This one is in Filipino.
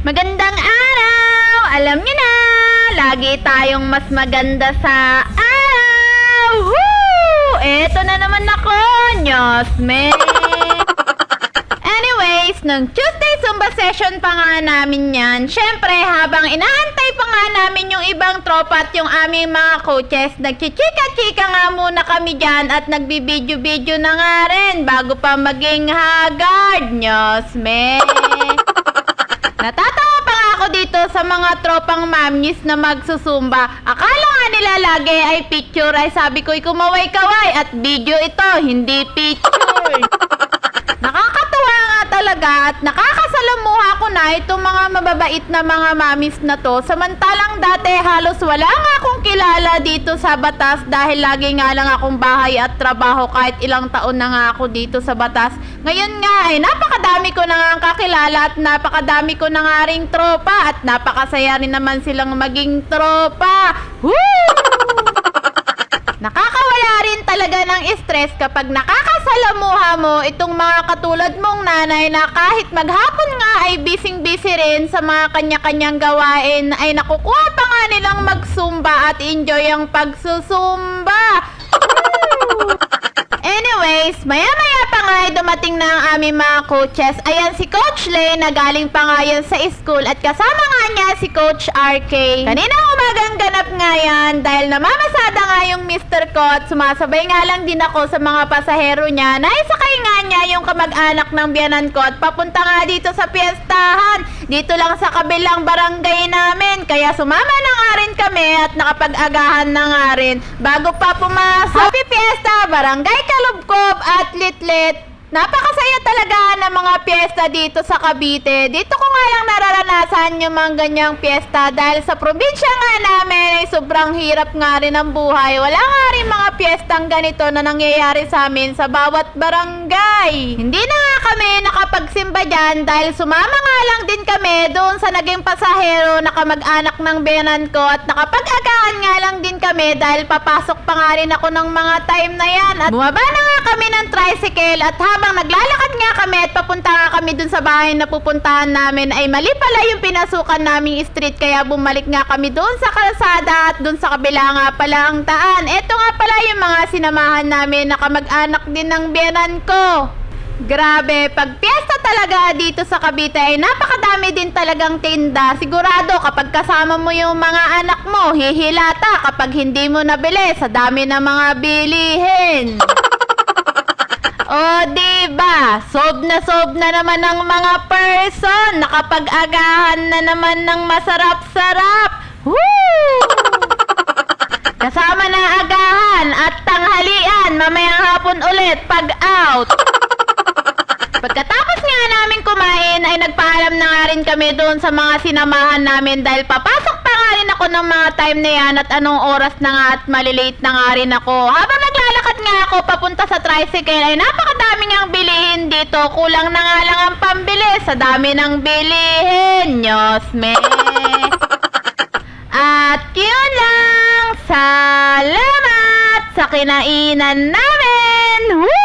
Magandang araw! Alam niyo na, lagi tayong mas maganda sa araw! Woo! Eto na naman ako, Nyosme! Anyways, nung Tuesday Zumba session pa nga namin yan, syempre habang inaantay pa nga namin yung ibang tropa at yung aming mga coaches, nagchichika-chika nga muna kami dyan at nagbibidyo-video na nga rin bago pa maging haggard, Nyosme! Natatawa pa nga ako dito sa mga tropang mamis na magsusumba. Akala nga nila lagi ay picture, ay sabi ko'y kumaway-kaway at video ito, hindi picture. Nakakatuwa nga talaga at nakakasalamuha ko na itong mga mababait na mga mamis na to. Samantalang dati halos wala nga akong kilala dito sa Batas dahil lagi nga lang akong bahay at trabaho kahit ilang taon na nga ako dito sa Batas. Ngayon nga ay napakadami ko na nga ang kakilala at napakadami ko na nga ring tropa at napakasaya rin naman silang maging tropa. Woo! Nakakawala rin talaga ng stress kapag nakakasalamuha mo itong mga katulad mong nanay na kahit maghapon nga ay busy-busy rin sa mga kanya-kanyang gawain ay nakukuha pa nga nilang magsumba at enjoy ang pagsusumba. Anyways, maya-maya pa nga ay dumating na ang aming mga coaches. Ayan si Coach Lay na galing pa nga yan sa school at kasama nga niya si Coach RK. Kaninang umagang ganap nga yan dahil namamasada nga yung Mr. ko at sumasabay nga lang din ako sa mga pasahero niya. Naisakay nga niya yung kamag-anak ng biyanan ko at papunta nga dito sa piyestahan. Dito lang sa kabilang barangay namin. Kaya sumama na nga rin kami at nakapag-agahan na nga rin bago pa pumasok. Happy Fiesta, Barangay Kalubkob at Litlit. Napakasaya talaga ng mga piyesta dito sa Cavite. Dito ko nga lang nararanasan yung mga ganyang piyesta dahil sa probinsya nga namin ay sobrang hirap nga rin ang buhay. Wala nga rin mga piyestang ganito na nangyayari sa amin sa bawat barangay. Hindi na nga kami nakapagsimba dyan dahil sumama nga lang din kami doon sa naging pasahero na kamag-anak ng biyanan ko at nakapag-agahan nga lang din kami dahil papasok pa nga rin ako ng mga time na yan. At bumaba na nga kami ng tricycle at habang naglalakad nga kami at papunta nga kami dun sa bahay na pupuntahan namin ay mali pala yung pinasukan naming street kaya bumalik nga kami dun sa kalsada at dun sa kabila nga pala ang daan. Eto nga pala yung mga sinamahan namin na kamag-anak din ng biyanan ko. Grabe, pag piyesta talaga dito sa Cavite ay napakadami din talagang tinda. Sigurado kapag kasama mo yung mga anak mo, hihilata kapag hindi mo nabili sa dami ng mga bilihin. O diba, sob na naman ng mga person, nakapag-agahan na naman ng masarap-sarap. Woo! Kasama na agahan at tanghalian, mamayang hapon ulit pag out. Pagkatapos nga namin kumain ay nagpaalam na nga rin kami doon sa mga sinamahan namin dahil papasok pa nga rin ako ng mga time na yan at anong oras na nga at malilate na nga rin ako. Habang naglalakad nga ako papunta sa tricycle ay napakadami ngang bilihin dito. Kulang na nga lang ang pambili sa dami ng bilihin. Nyosme! At yun lang! Salamat sa kinainan namin! Woo!